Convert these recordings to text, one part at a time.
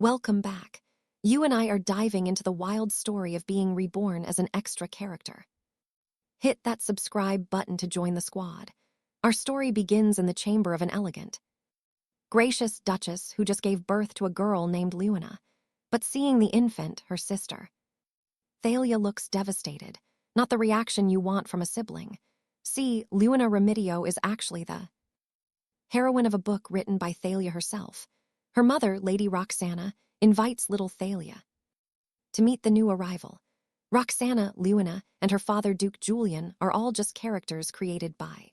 Welcome back. You and I are diving into the wild story of being reborn as an extra character. Hit that subscribe button to join the squad. Our story begins in the chamber of an elegant, gracious duchess who just gave birth to a girl named Luina, but seeing the infant, her sister, Thalia looks devastated, not the reaction you want from a sibling. See, Luina Remedios is actually the heroine of a book written by Thalia herself. Her mother, Lady Roxana, invites little Thalia to meet the new arrival. Roxana, Luina, and her father Duke Julian are all just characters created by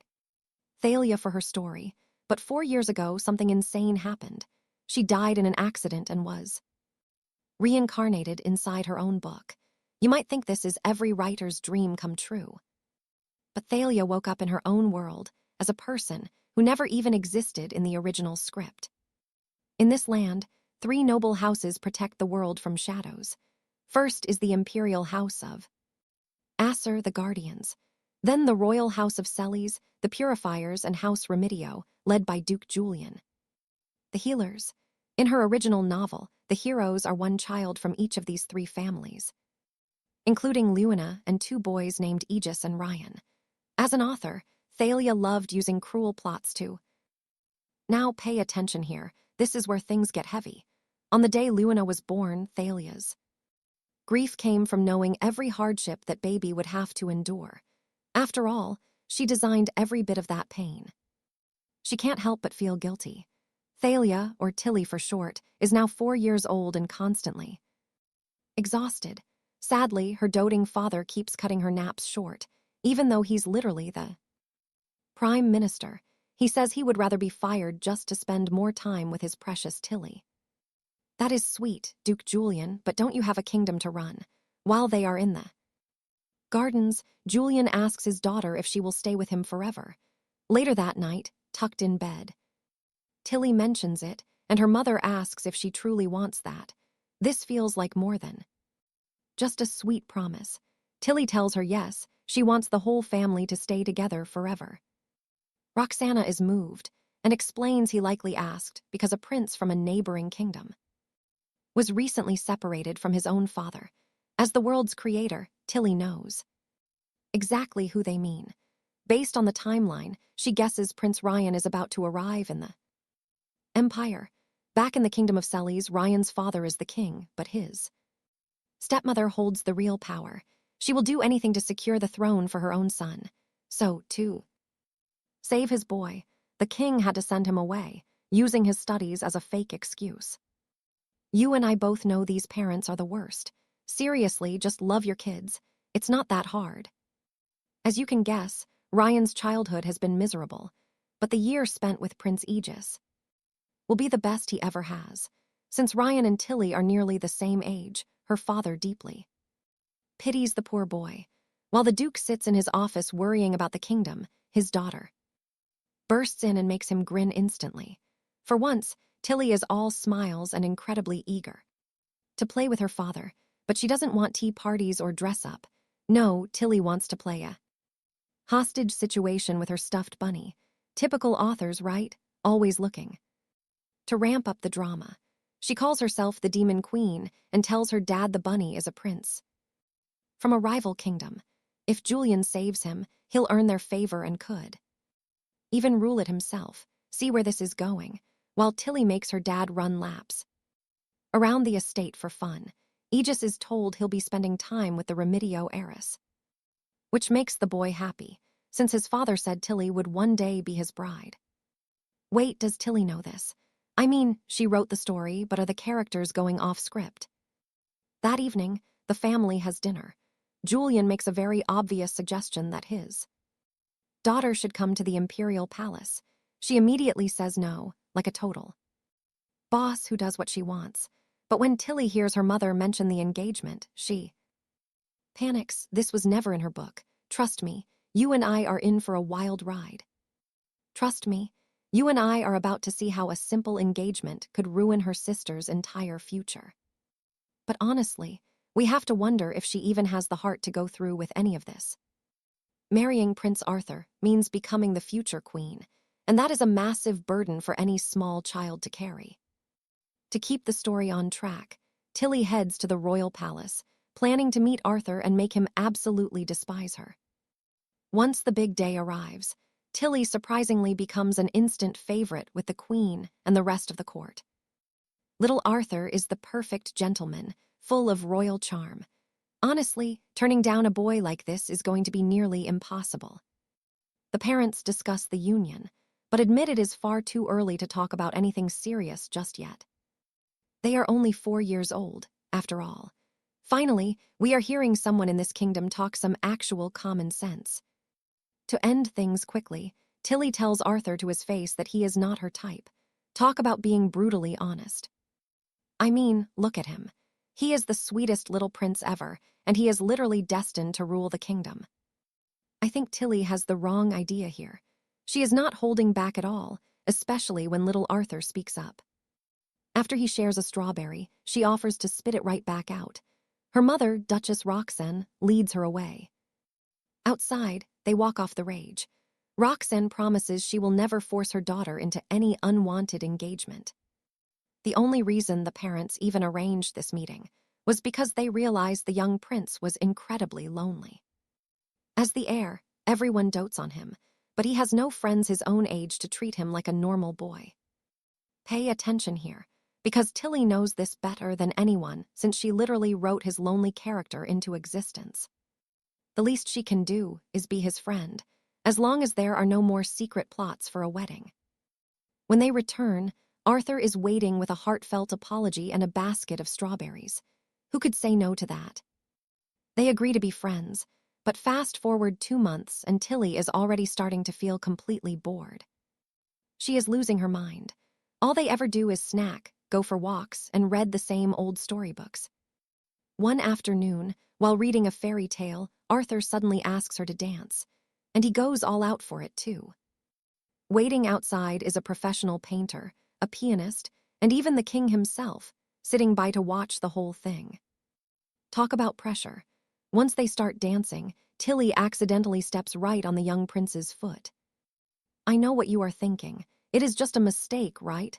Thalia for her story, but 4 years ago something insane happened. She died in an accident and was reincarnated inside her own book. You might think this is every writer's dream come true. But Thalia woke up in her own world as a person who never even existed in the original script. In this land, 3 noble houses protect the world from shadows. First is the imperial house of 𝒆𝒅, the Guardians. Then the royal house of 𝒃𝒐𝒓𝒏, the Purifiers, and House Remedios, led by Duke Julian, the Healers. In her original novel, the heroes are one child from each of these 3 families, including Luina and 2 boys named Aegis and Ryan. As an author, Thalia loved using cruel plots too. Now pay attention here, this is where things get heavy. On the day Luina was born, Thalia's grief came from knowing every hardship that baby would have to endure. After all, she designed every bit of that pain. She can't help but feel guilty. Thalia, or Tilly for short, is now 4 years old and constantly exhausted. Sadly, her doting father keeps cutting her naps short, even though he's literally the Prime Minister. He says he would rather be fired just to spend more time with his precious Tilly. That is sweet, Duke Julian, but don't you have a kingdom to run? While they are in the gardens, Julian asks his daughter if she will stay with him forever. Later that night, tucked in bed, Tilly mentions it, and her mother asks if she truly wants that. This feels like more than just a sweet promise. Tilly tells her yes, she wants the whole family to stay together forever. Roxana is moved and explains he likely asked because a prince from a neighboring kingdom was recently separated from his own father. As the world's creator, Tilly knows exactly who they mean. Based on the timeline, she guesses Prince Ryan is about to arrive in the Empire. Back in the kingdom of 𝒃𝒐𝒓, Ryan's father is the king, but his stepmother holds the real power. She will do anything to secure the throne for her own son. So, to save his boy, the king had to send him away, using his studies as a fake excuse. You and I both know these parents are the worst. Seriously, just love your kids. It's not that hard. As you can guess, Ryan's childhood has been miserable, but the year spent with Prince Aegis will be the best he ever has. Since Ryan and Tilly are nearly the same age, her father deeply pities the poor boy. While the Duke sits in his office worrying about the kingdom, his daughter bursts in and makes him grin instantly. For once, Tilly is all smiles and incredibly eager to play with her father, but she doesn't want tea parties or dress up. No, Tilly wants to play a hostage situation with her stuffed bunny. Typical authors, right? Always looking to ramp up the drama. She calls herself the Demon Queen and tells her dad the bunny is a prince from a rival kingdom. If Julian saves him, he'll earn their favor and could even rule it himself. See where this is going. While Tilly makes her dad run laps around the estate for fun, Aegis is told he'll be spending time with the Remedios heiress, which makes the boy happy, since his father said Tilly would one day be his bride. Wait, does Tilly know this? I mean, she wrote the story, but are the characters going off script? That evening, the family has dinner. Julian makes a very obvious suggestion that his daughter should come to the imperial palace. She immediately says no, like a total boss who does what she wants. But when Tilly hears her mother mention the engagement, she panics. This was never in her book. Trust me, you and I are in for a wild ride. Trust me, you and I are about to see how a simple engagement could ruin her sister's entire future. But honestly, we have to wonder if she even has the heart to go through with any of this. Marrying Prince Arthur means becoming the future queen, and that is a massive burden for any small child to carry. To keep the story on track, Tilly heads to the royal palace, planning to meet Arthur and make him absolutely despise her. Once the big day arrives, Tilly surprisingly becomes an instant favorite with the queen and the rest of the court. Little Arthur is the perfect gentleman, full of royal charm. Honestly, turning down a boy like this is going to be nearly impossible. The parents discuss the union, but admit it is far too early to talk about anything serious just yet. They are only 4 years old, after all. Finally, we are hearing someone in this kingdom talk some actual common sense. To end things quickly, Tilly tells Arthur to his face that he is not her type. Talk about being brutally honest. I mean, look at him. He is the sweetest little prince ever, and he is literally destined to rule the kingdom. I think Tilly has the wrong idea here. She is not holding back at all, especially when little Arthur speaks up. After he shares a strawberry, she offers to spit it right back out. Her mother, Duchess Roxanne, leads her away. Outside, they walk off the rage. Roxanne promises she will never force her daughter into any unwanted engagement. The only reason the parents even arranged this meeting was because they realized the young prince was incredibly lonely. As the heir, everyone dotes on him, but he has no friends his own age to treat him like a normal boy. Pay attention here, because Tilly knows this better than anyone since she literally wrote his lonely character into existence. The least she can do is be his friend, as long as there are no more secret plots for a wedding. When they return, Arthur is waiting with a heartfelt apology and a basket of strawberries. Who could say no to that? They agree to be friends, but fast forward 2 months and Tilly is already starting to feel completely bored. She is losing her mind. All they ever do is snack, go for walks, and read the same old storybooks. One afternoon, while reading a fairy tale, Arthur suddenly asks her to dance, and he goes all out for it too. Waiting outside is a professional painter, a pianist, and even the king himself, sitting by to watch the whole thing. Talk about pressure. Once they start dancing, Tilly accidentally steps right on the young prince's foot. I know what you are thinking. It is just a mistake, right?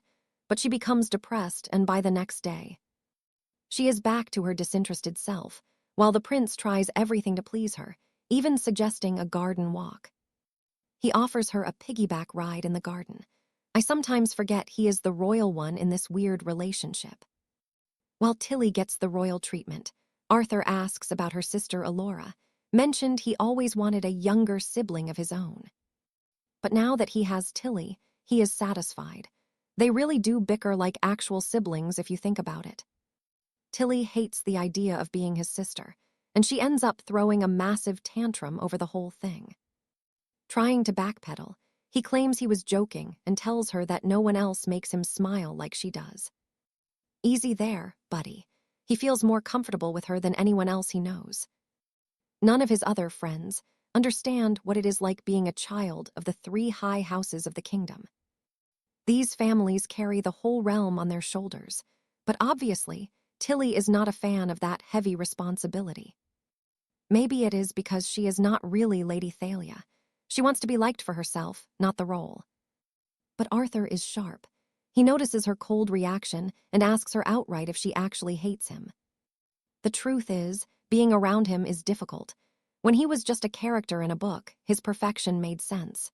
But she becomes depressed, and by the next day, she is back to her disinterested self, while the prince tries everything to please her, even suggesting a garden walk. He offers her a piggyback ride in the garden. I sometimes forget he is the royal one in this weird relationship. While Tilly gets the royal treatment, Arthur asks about her sister Elora, mentioned he always wanted a younger sibling of his own. But now that he has Tilly, he is satisfied. They really do bicker like actual siblings if you think about it. Tilly hates the idea of being his sister, and she ends up throwing a massive tantrum over the whole thing. Trying to backpedal, he claims he was joking and tells her that no one else makes him smile like she does. Easy there, buddy. He feels more comfortable with her than anyone else he knows. None of his other friends understand what it is like being a child of the 3 high houses of the kingdom. These families carry the whole realm on their shoulders, but obviously, Tilly is not a fan of that heavy responsibility. Maybe it is because she is not really Lady Thalia. She wants to be liked for herself, not the role. But Arthur is sharp. He notices her cold reaction and asks her outright if she actually hates him. The truth is, being around him is difficult. When he was just a character in a book, his perfection made sense.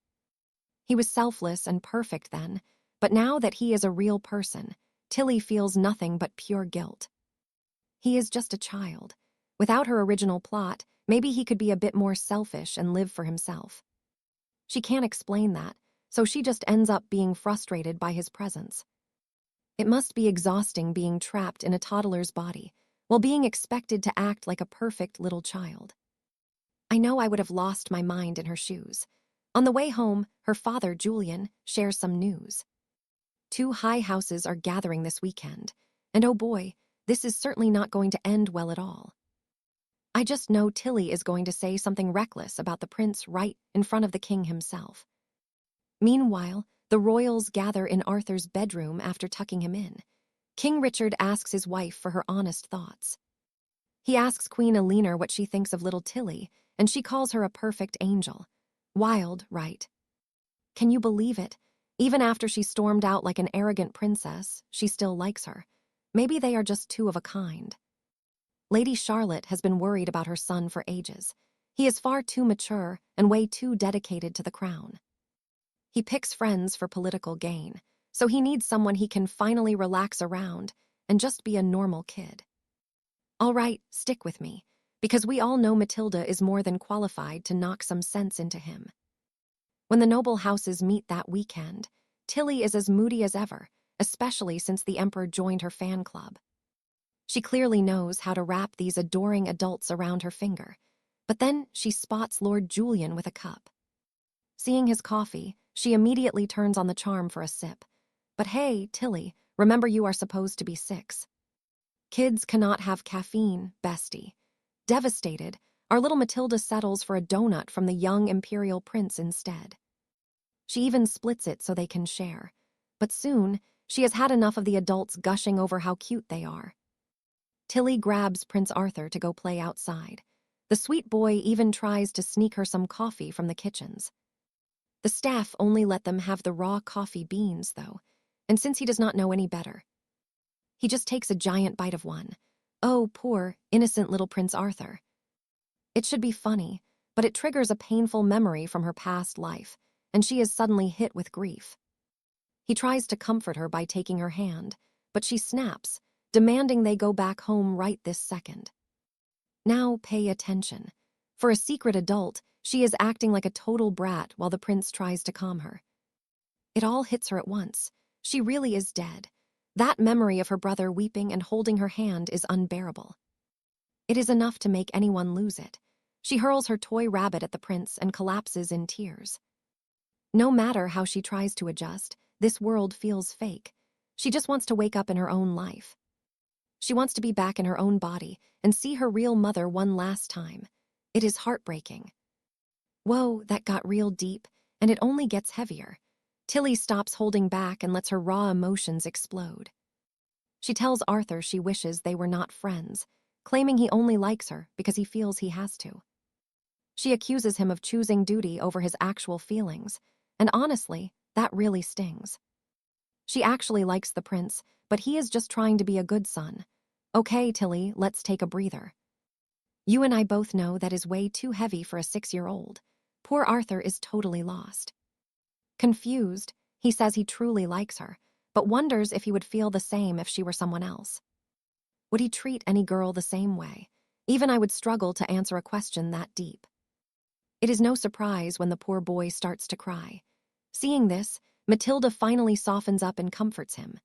He was selfless and perfect then, but now that he is a real person, Tilly feels nothing but pure guilt. He is just a child. Without her original plot, maybe he could be a bit more selfish and live for himself. She can't explain that, so she just ends up being frustrated by his presence. It must be exhausting being trapped in a toddler's body, while being expected to act like a perfect little child. I know I would have lost my mind in her shoes. On the way home, her father, Julian, shares some news. 2 high houses are gathering this weekend, and oh boy, this is certainly not going to end well at all. I just know Tilly is going to say something reckless about the prince right in front of the king himself. Meanwhile, the royals gather in Arthur's bedroom after tucking him in. King Richard asks his wife for her honest thoughts. He asks Queen Elinor what she thinks of little Tilly, and she calls her a perfect angel. Wild, right? Can you believe it? Even after she stormed out like an arrogant princess, she still likes her. Maybe they are just two of a kind. Lady Charlotte has been worried about her son for ages. He is far too mature and way too dedicated to the crown. He picks friends for political gain, so he needs someone he can finally relax around and just be a normal kid. All right, stick with me, because we all know Matilda is more than qualified to knock some sense into him. When the noble houses meet that weekend, Tilly is as moody as ever, especially since the Emperor joined her fan club. She clearly knows how to wrap these adoring adults around her finger, but then she spots Lord Julian with a cup. Seeing his coffee, she immediately turns on the charm for a sip. But hey, Tilly, remember you are supposed to be 6. Kids cannot have caffeine, bestie. Devastated, our little Matilda settles for a donut from the young imperial prince instead. She even splits it so they can share. But soon, she has had enough of the adults gushing over how cute they are. Tilly grabs Prince Arthur to go play outside. The sweet boy even tries to sneak her some coffee from the kitchens. The staff only let them have the raw coffee beans, though, and since he does not know any better, he just takes a giant bite of one. Oh, poor, innocent little Prince Arthur. It should be funny, but it triggers a painful memory from her past life, and she is suddenly hit with grief. He tries to comfort her by taking her hand, but she snaps, demanding they go back home right this second. Now pay attention. For a secret adult, she is acting like a total brat while the prince tries to calm her. It all hits her at once. She really is dead. That memory of her brother weeping and holding her hand is unbearable. It is enough to make anyone lose it. She hurls her toy rabbit at the prince and collapses in tears. No matter how she tries to adjust, this world feels fake. She just wants to wake up in her own life. She wants to be back in her own body and see her real mother one last time. It is heartbreaking. Whoa, that got real deep, and it only gets heavier. Tilly stops holding back and lets her raw emotions explode. She tells Arthur she wishes they were not friends, claiming he only likes her because he feels he has to. She accuses him of choosing duty over his actual feelings, and honestly, that really stings. She actually likes the prince, but he is just trying to be a good son. Okay, Tilly, let's take a breather. You and I both know that is way too heavy for a 6-year-old. Poor Arthur is totally lost. Confused, he says he truly likes her, but wonders if he would feel the same if she were someone else. Would he treat any girl the same way? Even I would struggle to answer a question that deep. It is no surprise when the poor boy starts to cry. Seeing this, Matilda finally softens up and comforts him.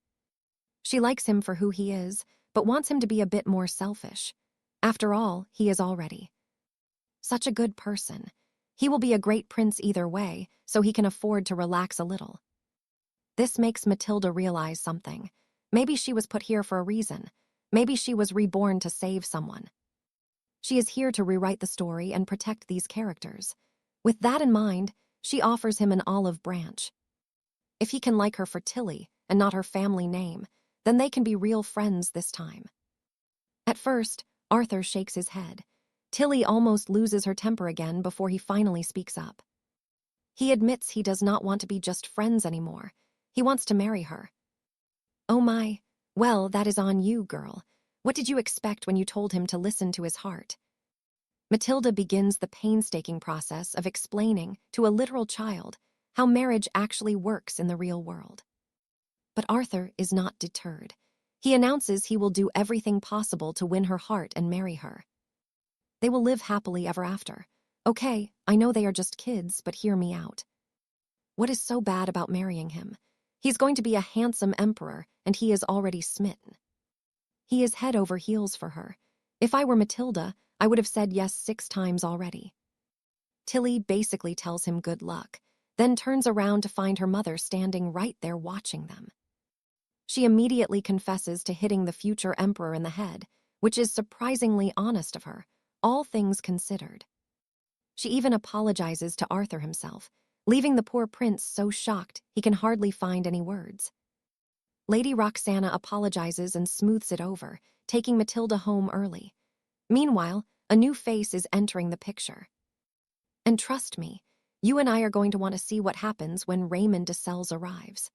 She likes him for who he is, but wants him to be a bit more selfish. After all, he is already such a good person. He will be a great prince either way, so he can afford to relax a little. This makes Matilda realize something. Maybe she was put here for a reason. Maybe she was reborn to save someone. She is here to rewrite the story and protect these characters. With that in mind, she offers him an olive branch. If he can like her for Tilly and not her family name, then they can be real friends this time. At first, Arthur shakes his head. Tilly almost loses her temper again before he finally speaks up. He admits he does not want to be just friends anymore. He wants to marry her. Oh my, well, that is on you, girl. What did you expect when you told him to listen to his heart? Matilda begins the painstaking process of explaining to a literal child how marriage actually works in the real world. But Arthur is not deterred. He announces he will do everything possible to win her heart and marry her. They will live happily ever after. Okay, I know they are just kids, but hear me out. What is so bad about marrying him? He's going to be a handsome emperor, and he is already smitten. He is head over heels for her. If I were Matilda, I would have said yes 6 times already. Tilly basically tells him good luck, then turns around to find her mother standing right there watching them. She immediately confesses to hitting the future emperor in the head, which is surprisingly honest of her, all things considered. She even apologizes to Arthur himself, leaving the poor prince so shocked he can hardly find any words. Lady Roxana apologizes and smooths it over, taking Matilda home early. Meanwhile, a new face is entering the picture. And trust me, You and I are going to want to see what happens when 𝑵𝒂𝒕 arrives.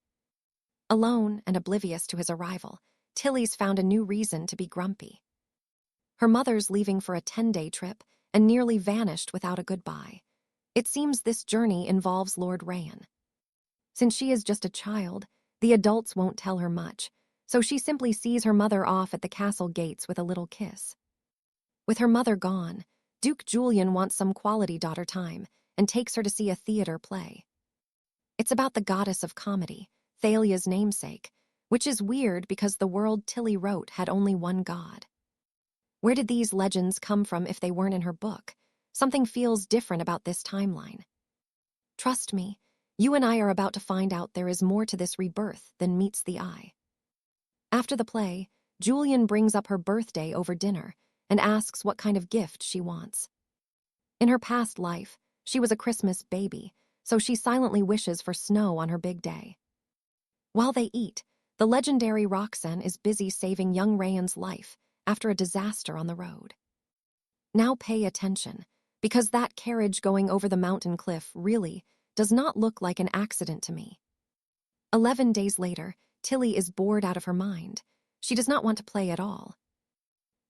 Alone and oblivious to his arrival, Tilly's found a new reason to be grumpy. Her mother's leaving for a 10-day trip and nearly vanished without a goodbye. It seems this journey involves Lord Rayan. Since she is just a child, the adults won't tell her much, so she simply sees her mother off at the castle gates with a little kiss. With her mother gone, Duke Julian wants some quality daughter time and takes her to see a theater play. It's about the goddess of comedy, Thalia's namesake, which is weird because the world Tilly wrote had only one god. Where did these legends come from if they weren't in her book? Something feels different about this timeline. Trust me, you and I are about to find out there is more to this rebirth than meets the eye. After the play, Julian brings up her birthday over dinner and asks what kind of gift she wants. In her past life, she was a Christmas baby, so she silently wishes for snow on her big day. While they eat, the legendary 𝒉𝒂𝒓 is busy saving young Rayan's life after a disaster on the road. Now pay attention, because that carriage going over the mountain cliff really does not look like an accident to me. 11 days later, Tilly is bored out of her mind. She does not want to play at all.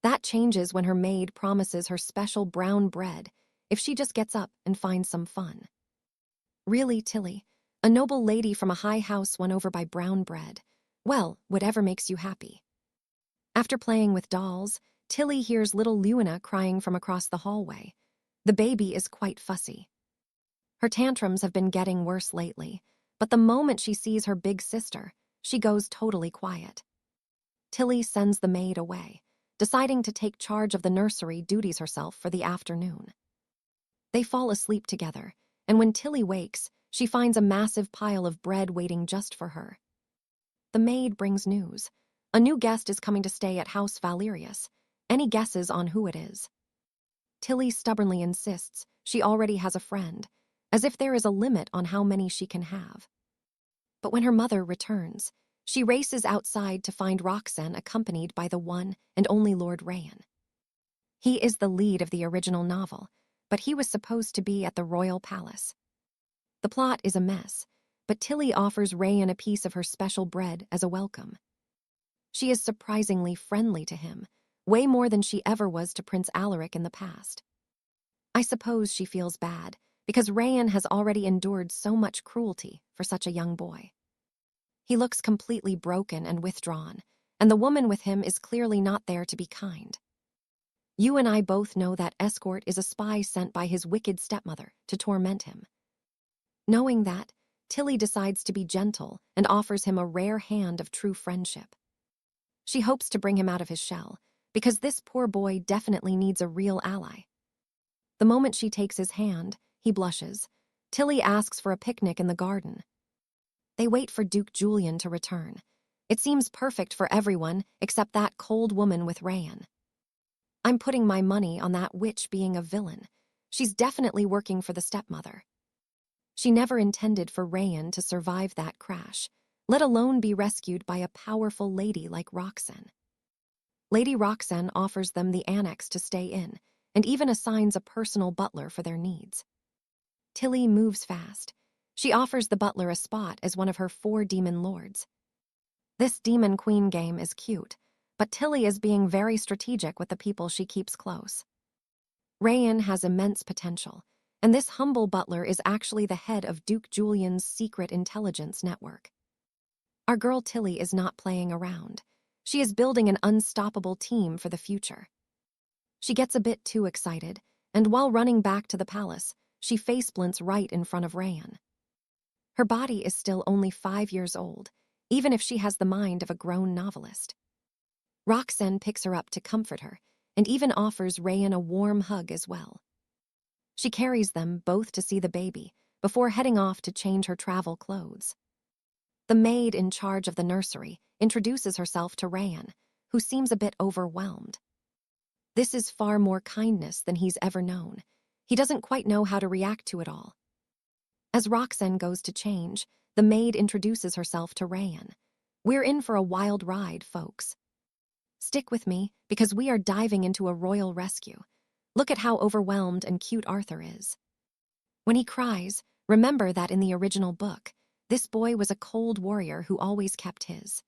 That changes when her maid promises her special brown bread if she just gets up and finds some fun. Really, Tilly, a noble lady from a high house won over by brown bread. Well, whatever makes you happy. After playing with dolls, Tilly hears little Luna crying from across the hallway. The baby is quite fussy. Her tantrums have been getting worse lately, but the moment she sees her big sister, she goes totally quiet. Tilly sends the maid away, deciding to take charge of the nursery duties herself for the afternoon. They fall asleep together, and when Tilly wakes, she finds a massive pile of bread waiting just for her. The maid brings news. A new guest is coming to stay at House Valerius. Any guesses on who it is? Tilly stubbornly insists she already has a friend, as if there is a limit on how many she can have. But when her mother returns, she races outside to find 𝒉𝒂𝒓 accompanied by the one and only Lord Rayan. He is the lead of the original novel, but he was supposed to be at the royal palace. The plot is a mess, but Tilly offers Rayan a piece of her special bread as a welcome. She is surprisingly friendly to him, way more than she ever was to Prince Alaric in the past. I suppose she feels bad, because Rayan has already endured so much cruelty for such a young boy. He looks completely broken and withdrawn, and the woman with him is clearly not there to be kind. You and I both know that escort is a spy sent by his wicked stepmother to torment him. Knowing that, Tilly decides to be gentle and offers him a rare hand of true friendship. She hopes to bring him out of his shell, because this poor boy definitely needs a real ally. The moment she takes his hand, he blushes. Tilly asks for a picnic in the garden. They wait for Duke Julian to return. It seems perfect for everyone except that cold woman with Rayan. I'm putting my money on that witch being a villain. She's definitely working for the stepmother. She never intended for Rayan to survive that crash, let alone be rescued by a powerful lady like 𝒉𝒂𝒓. Lady 𝒉𝒂𝒓 offers them the annex to stay in, and even assigns a personal butler for their needs. Tilly moves fast. She offers the butler a spot as one of her 4 demon lords. This demon queen game is cute, but Tilly is being very strategic with the people she keeps close. Rayan has immense potential, and this humble butler is actually the head of Duke Julian's secret intelligence network. Our girl Tilly is not playing around. She is building an unstoppable team for the future. She gets a bit too excited, and while running back to the palace, she faceplants right in front of Rayan. Her body is still only 5 years old, even if she has the mind of a grown novelist. 𝒉𝒂𝒓 picks her up to comfort her, and even offers Rayan a warm hug as well. She carries them both to see the baby, before heading off to change her travel clothes. The maid in charge of the nursery introduces herself to Rayan, who seems a bit overwhelmed. This is far more kindness than he's ever known. He doesn't quite know how to react to it all. As 𝒉𝒂𝒓 goes to change, the maid introduces herself to Rayan. We're in for a wild ride, folks. Stick with me, because we are diving into a royal rescue. Look at how overwhelmed and cute Arthur is. When he cries, Remember that in the original book, this boy was a cold warrior who always kept his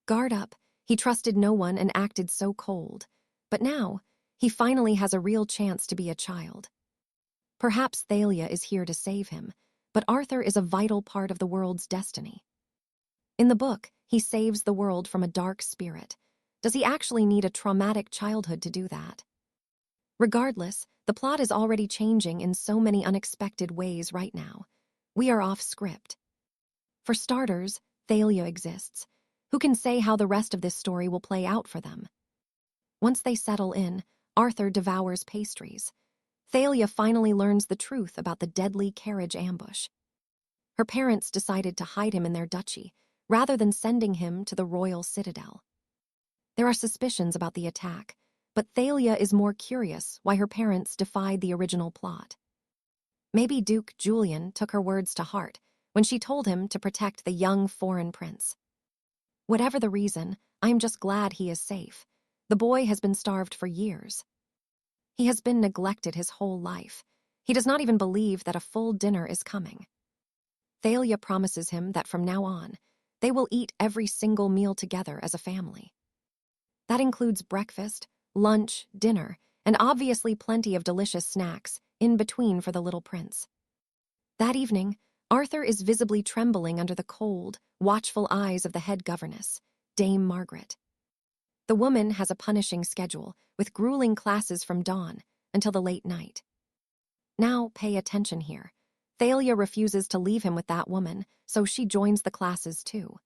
guard up. He trusted no one and acted so cold. But now, he finally has a real chance to be a child. Perhaps Thalia is here to save him, but Arthur is a vital part of the world's destiny. In the book, he saves the world from a dark spirit. Does he actually need a traumatic childhood to do that? Regardless, the plot is already changing in so many unexpected ways right now. We are off script. For starters, Thalia exists. Who can say how the rest of this story will play out for them? Once they settle in, Arthur devours pastries. Thalia finally learns the truth about the deadly carriage ambush. Her parents decided to hide him in their duchy, rather than sending him to the royal citadel. There are suspicions about the attack, but Thalia is more curious why her parents defied the original plot. Maybe Duke Julian took her words to heart when she told him to protect the young foreign prince. Whatever the reason, I am just glad he is safe. The boy has been starved for years. He has been neglected his whole life. He does not even believe that a full dinner is coming. Thalia promises him that from now on, they will eat every single meal together as a family. That includes breakfast, lunch, dinner, and obviously plenty of delicious snacks in between for the little prince. That evening, Arthur is visibly trembling under the cold, watchful eyes of the head governess, Dame Margaret. The woman has a punishing schedule, with grueling classes from dawn until the late night. Now, pay attention here. Thalia refuses to leave him with that woman, so she joins the classes too.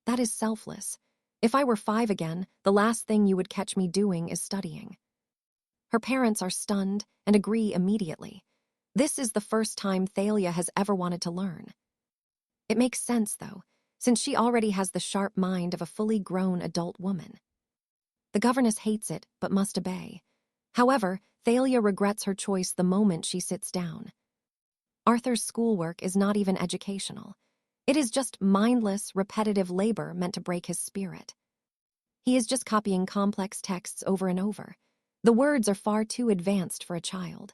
That is selfless. If I were 5 again, the last thing you would catch me doing is studying. Her parents are stunned and agree immediately. This is the first time Thalia has ever wanted to learn. It makes sense, though, since she already has the sharp mind of a fully grown adult woman. The governess hates it, but must obey. However, Thalia regrets her choice the moment she sits down. Arthur's schoolwork is not even educational. It is just mindless, repetitive labor meant to break his spirit. He is just copying complex texts over and over. The words are far too advanced for a child.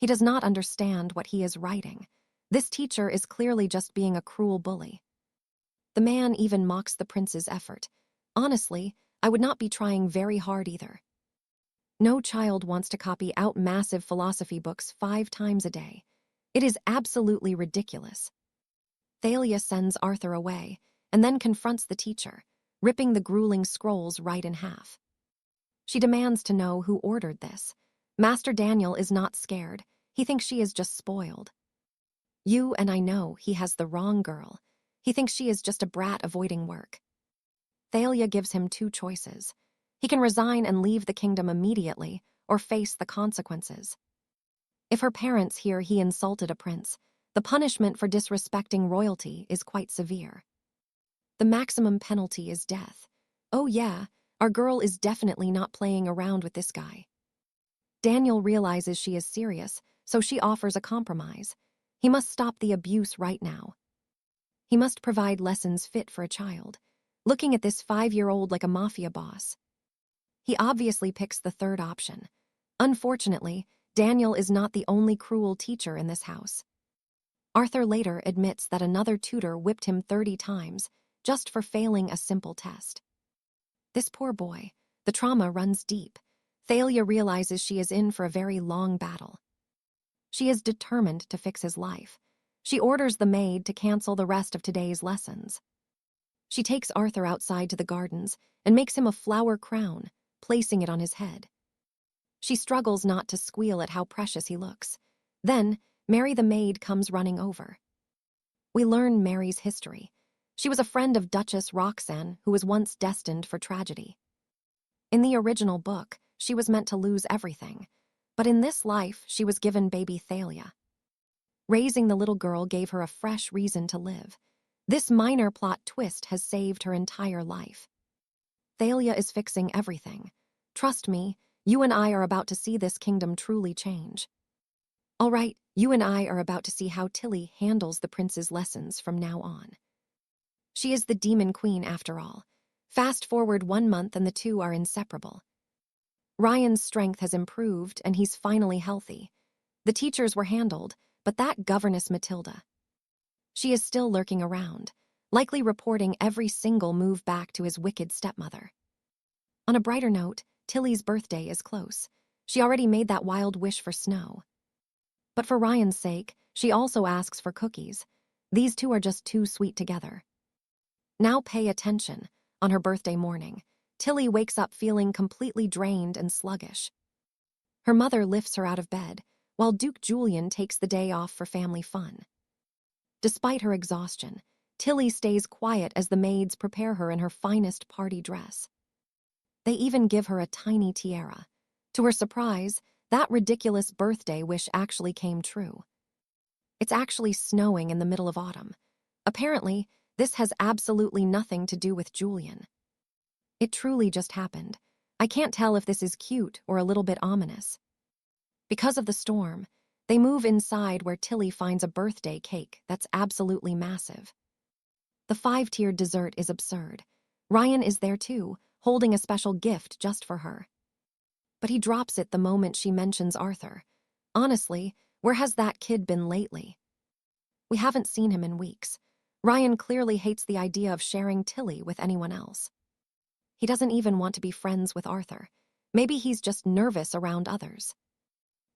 He does not understand what he is writing. This teacher is clearly just being a cruel bully. The man even mocks the prince's effort. Honestly, I would not be trying very hard either. No child wants to copy out massive philosophy books 5 times a day. It is absolutely ridiculous. Thalia sends Arthur away, and then confronts the teacher, ripping the grueling scrolls right in half. She demands to know who ordered this. Master Daniel is not scared. He thinks she is just spoiled. You and I know he has the wrong girl. He thinks she is just a brat avoiding work. Thalia gives him 2 choices. He can resign and leave the kingdom immediately, or face the consequences. If her parents hear he insulted a prince, the punishment for disrespecting royalty is quite severe. The maximum penalty is death. Oh yeah, our girl is definitely not playing around with this guy. Daniel realizes she is serious, so she offers a compromise. He must stop the abuse right now. He must provide lessons fit for a child, looking at this 5-year-old like a mafia boss. He obviously picks the third option. Unfortunately, Daniel is not the only cruel teacher in this house. Arthur later admits that another tutor whipped him 30 times just for failing a simple test. This poor boy, the trauma runs deep. Thalia realizes she is in for a very long battle. She is determined to fix his life. She orders the maid to cancel the rest of today's lessons. She takes Arthur outside to the gardens and makes him a flower crown, placing it on his head. She struggles not to squeal at how precious he looks. Then, Mary the maid comes running over. We learn Mary's history. She was a friend of Duchess Roxanne, who was once destined for tragedy. In the original book, she was meant to lose everything, but in this life, she was given baby Thalia. Raising the little girl gave her a fresh reason to live. This minor plot twist has saved her entire life. Thalia is fixing everything. Trust me, you and I are about to see this kingdom truly change. All right, you and I are about to see how Tilly handles the prince's lessons from now on. She is the demon queen after all. Fast forward 1 month and the two are inseparable. Ryan's strength has improved and he's finally healthy. The teachers were handled, but that governess Matilda. She is still lurking around, likely reporting every single move back to his wicked stepmother. On a brighter note, Tilly's birthday is close. She already made that wild wish for snow. But for Ryan's sake, she also asks for cookies. These two are just too sweet together. Now pay attention. On her birthday morning, Tilly wakes up feeling completely drained and sluggish. Her mother lifts her out of bed, while Duke Julian takes the day off for family fun. Despite her exhaustion, Tilly stays quiet as the maids prepare her in her finest party dress. They even give her a tiny tiara. To her surprise, that ridiculous birthday wish actually came true. It's actually snowing in the middle of autumn. Apparently, this has absolutely nothing to do with Julian. It truly just happened. I can't tell if this is cute or a little bit ominous. Because of the storm, they move inside where Tilly finds a birthday cake that's absolutely massive. The 5-tiered dessert is absurd. Ryan is there too, holding a special gift just for her. But he drops it the moment she mentions Arthur. Honestly, where has that kid been lately? We haven't seen him in weeks. Ryan clearly hates the idea of sharing Tilly with anyone else. He doesn't even want to be friends with Arthur. Maybe he's just nervous around others.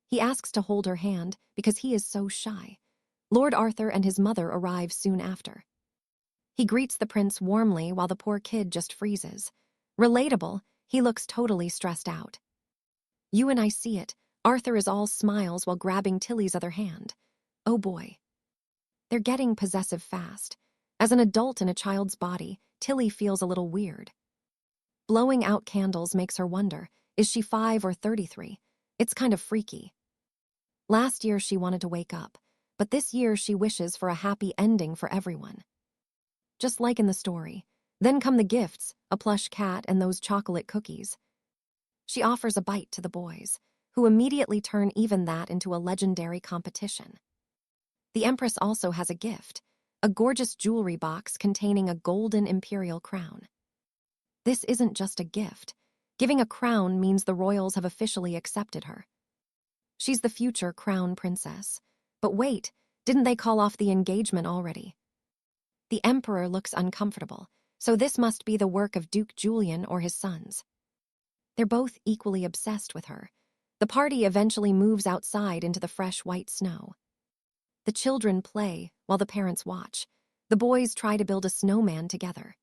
He asks to hold her hand because he is so shy. Lord Arthur and his mother arrive soon after. He greets the prince warmly while the poor kid just freezes. Relatable, he looks totally stressed out. You and I see it. Arthur is all smiles while grabbing Tilly's other hand. Oh boy. They're getting possessive fast. As an adult in a child's body, Tilly feels a little weird. Blowing out candles makes her wonder, is she 5 or 33? It's kind of freaky. Last year she wanted to wake up, but this year she wishes for a happy ending for everyone. Just like in the story. Then come the gifts, a plush cat and those chocolate cookies. She offers a bite to the boys, who immediately turn even that into a legendary competition. The Empress also has a gift, a gorgeous jewelry box containing a golden imperial crown. This isn't just a gift. Giving a crown means the royals have officially accepted her. She's the future crown princess. But wait, didn't they call off the engagement already? The emperor looks uncomfortable, so this must be the work of Duke Julian or his sons. They're both equally obsessed with her. The party eventually moves outside into the fresh white snow. The children play while the parents watch. The boys try to build a snowman together.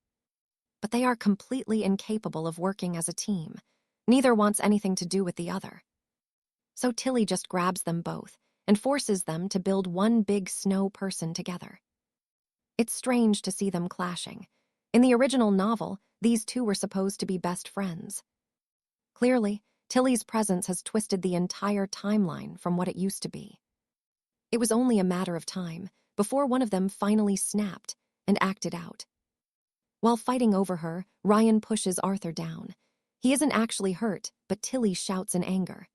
But they are completely incapable of working as a team. Neither wants anything to do with the other. So Tilly just grabs them both and forces them to build one big snow person together. It's strange to see them clashing. In the original novel, these two were supposed to be best friends. Clearly, Tilly's presence has twisted the entire timeline from what it used to be. It was only a matter of time before one of them finally snapped and acted out. While fighting over her, Ryan pushes Arthur down. He isn't actually hurt, but Tilly shouts in anger.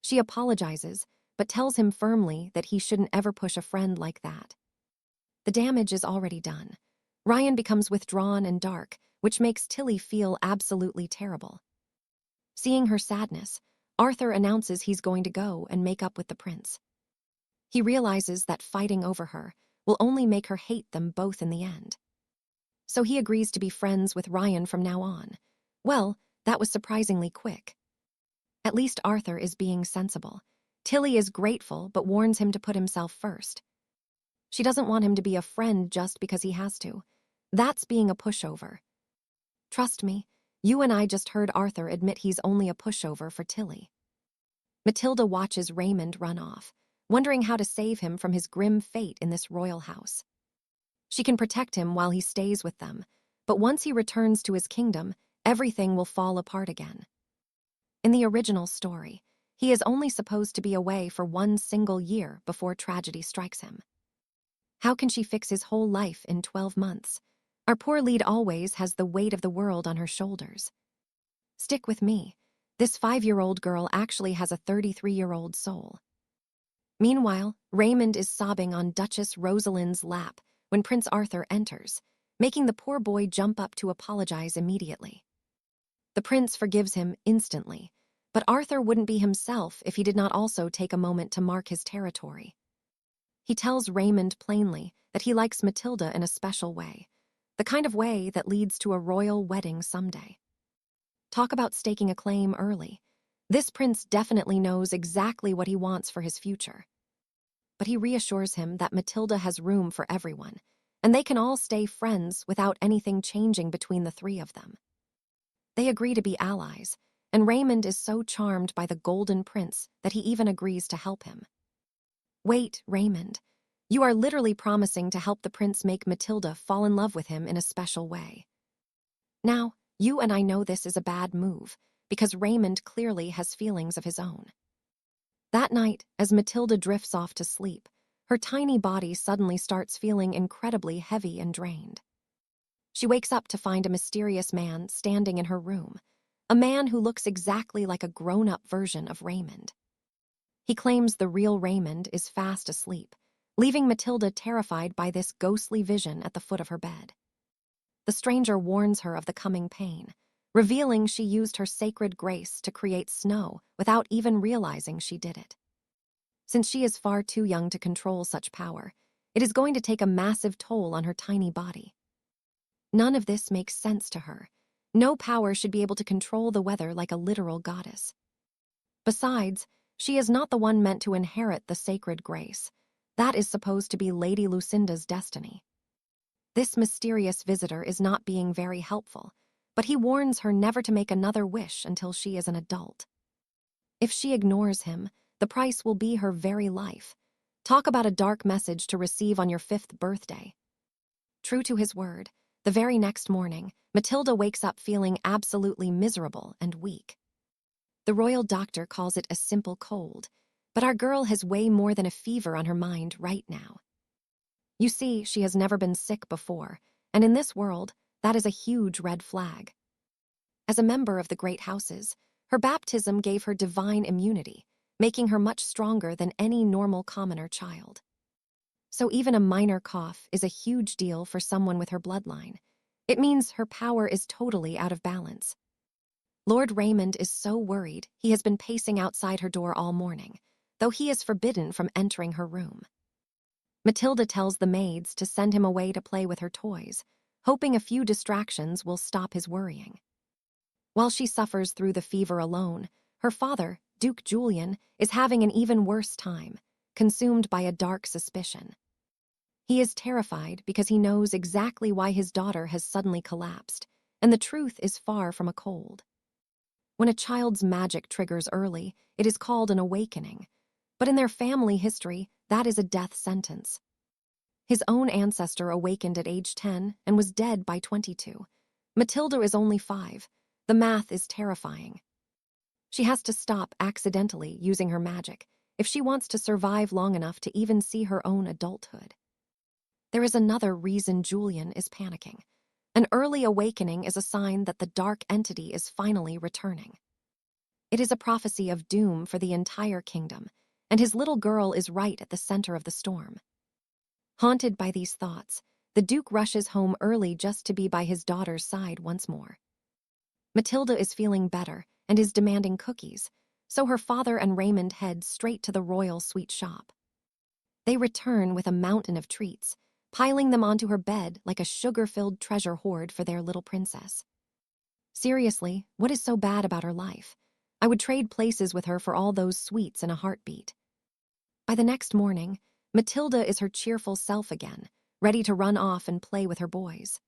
She apologizes, but tells him firmly that he shouldn't ever push a friend like that. The damage is already done. Ryan becomes withdrawn and dark, which makes Tilly feel absolutely terrible. Seeing her sadness, Arthur announces he's going to go and make up with the prince. He realizes that fighting over her will only make her hate them both in the end. So he agrees to be friends with Ryan from now on. Well, that was surprisingly quick. At least Arthur is being sensible. Tilly is grateful but warns him to put himself first. She doesn't want him to be a friend just because he has to. That's being a pushover. Trust me, you and I just heard Arthur admit he's only a pushover for Tilly. Matilda watches Raymond run off, wondering how to save him from his grim fate in this royal house. She can protect him while he stays with them, but once he returns to his kingdom, everything will fall apart again. In the original story, he is only supposed to be away for one single year before tragedy strikes him. How can she fix his whole life in 12 months? Our poor lead always has the weight of the world on her shoulders. Stick with me. This 5-year-old girl actually has a 33-year-old soul. Meanwhile, Raymond is sobbing on Duchess Rosalind's lap when Prince Arthur enters, making the poor boy jump up to apologize immediately. The prince forgives him instantly, but Arthur wouldn't be himself if he did not also take a moment to mark his territory. He tells Raymond plainly that he likes Matilda in a special way, the kind of way that leads to a royal wedding someday. Talk about staking a claim early. This prince definitely knows exactly what he wants for his future. But he reassures him that Matilda has room for everyone, and they can all stay friends without anything changing between the three of them. They agree to be allies, and Raymond is so charmed by the Golden Prince that he even agrees to help him. Wait, Raymond, you are literally promising to help the prince make Matilda fall in love with him in a special way. Now, you and I know this is a bad move, because Raymond clearly has feelings of his own. That night, as Matilda drifts off to sleep, her tiny body suddenly starts feeling incredibly heavy and drained. She wakes up to find a mysterious man standing in her room, a man who looks exactly like a grown-up version of Raymond. He claims the real Raymond is fast asleep, leaving Matilda terrified by this ghostly vision at the foot of her bed. The stranger warns her of the coming pain, revealing she used her sacred grace to create snow without even realizing she did it. Since she is far too young to control such power, it is going to take a massive toll on her tiny body. None of this makes sense to her. No power should be able to control the weather like a literal goddess. Besides, she is not the one meant to inherit the sacred grace. That is supposed to be Lady Lucinda's destiny. This mysterious visitor is not being very helpful, but he warns her never to make another wish until she is an adult. If she ignores him, the price will be her very life. Talk about a dark message to receive on your 5th birthday. True to his word, the very next morning, Matilda wakes up feeling absolutely miserable and weak. The royal doctor calls it a simple cold, but our girl has way more than a fever on her mind right now. You see, she has never been sick before, and in this world, that is a huge red flag. As a member of the great houses, her baptism gave her divine immunity, making her much stronger than any normal commoner child. So even a minor cough is a huge deal for someone with her bloodline. It means her power is totally out of balance. Lord Raymond is so worried he has been pacing outside her door all morning, though he is forbidden from entering her room. Matilda tells the maids to send him away to play with her toys, hoping a few distractions will stop his worrying. While she suffers through the fever alone, her father, Duke Julian, is having an even worse time, consumed by a dark suspicion. He is terrified because he knows exactly why his daughter has suddenly collapsed, and the truth is far from a cold. When a child's magic triggers early, it is called an awakening, but in their family history, that is a death sentence. His own ancestor awakened at age 10 and was dead by 22. Matilda is only 5. The math is terrifying. She has to stop accidentally using her magic if she wants to survive long enough to even see her own adulthood. There is another reason Julian is panicking. An early awakening is a sign that the dark entity is finally returning. It is a prophecy of doom for the entire kingdom, and his little girl is right at the center of the storm. Haunted by these thoughts, the Duke rushes home early just to be by his daughter's side once more. Matilda is feeling better and is demanding cookies, so her father and Raymond head straight to the royal sweet shop. They return with a mountain of treats, piling them onto her bed like a sugar-filled treasure hoard for their little princess. Seriously, what is so bad about her life? I would trade places with her for all those sweets in a heartbeat. By the next morning, Matilda is her cheerful self again, ready to run off and play with her boys.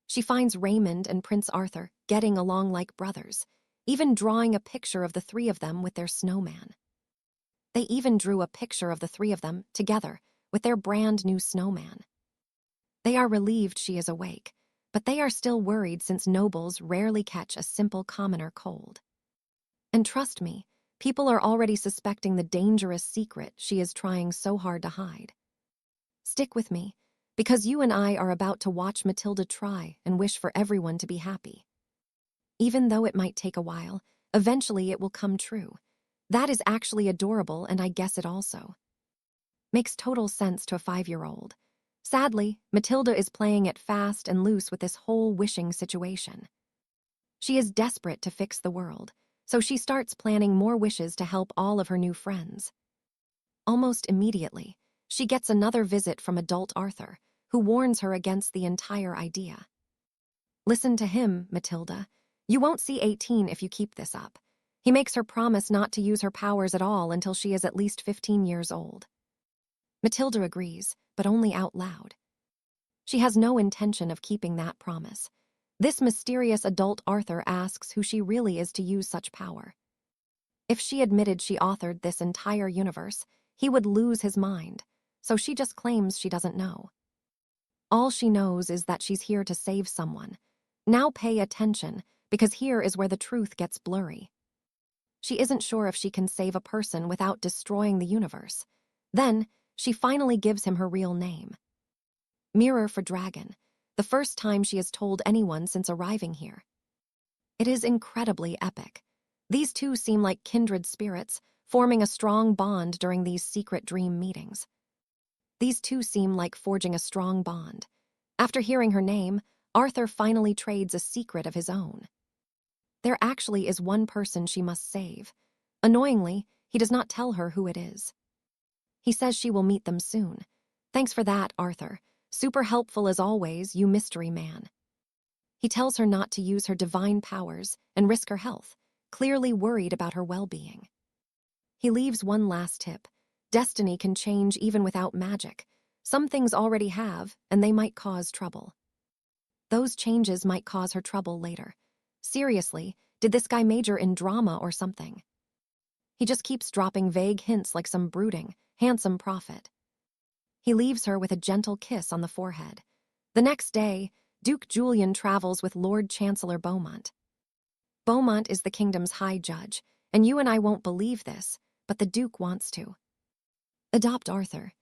She finds Raymond and Prince Arthur getting along like brothers, even drawing a picture of the three of them with their snowman. They even drew a picture of the three of them together with their brand new snowman. They are relieved she is awake, but they are still worried since nobles rarely catch a simple commoner cold. And trust me, people are already suspecting the dangerous secret she is trying so hard to hide. Stick with me, because you and I are about to watch Matilda try and wish for everyone to be happy. Even though it might take a while, eventually it will come true. That is actually adorable, and I guess it also makes total sense to a 5-year-old. Sadly, Matilda is playing it fast and loose with this whole wishing situation. She is desperate to fix the world, so she starts planning more wishes to help all of her new friends. Almost immediately, she gets another visit from adult Arthur, who warns her against the entire idea. Listen to him, Matilda. You won't see 18 if you keep this up. He makes her promise not to use her powers at all until she is at least 15 years old. Matilda agrees, but only out loud. She has no intention of keeping that promise. This mysterious adult Arthur asks who she really is to use such power. If she admitted she authored this entire universe, he would lose his mind, so she just claims she doesn't know. All she knows is that she's here to save someone. Now pay attention, because here is where the truth gets blurry. She isn't sure if she can save a person without destroying the universe. Then, she finally gives him her real name. Mirror for Dragon, the first time she has told anyone since arriving here. It is incredibly epic. These two seem like kindred spirits, forming a strong bond during these secret dream meetings. These two seem like forging a strong bond. After hearing her name, Arthur finally trades a secret of his own. There actually is one person she must save. Annoyingly, he does not tell her who it is. He says she will meet them soon. Thanks for that, Arthur. Super helpful as always, you mystery man. He tells her not to use her divine powers and risk her health, clearly worried about her well-being. He leaves one last tip. Destiny can change even without magic. Some things already have, and they might cause trouble. Those changes might cause her trouble later. Seriously, did this guy major in drama or something? He just keeps dropping vague hints like some brooding, handsome prophet. He leaves her with a gentle kiss on the forehead. The next day, Duke Julian travels with Lord Chancellor Beaumont. Beaumont is the kingdom's high judge, and you and I won't believe this, but the Duke wants to adopt Arthur.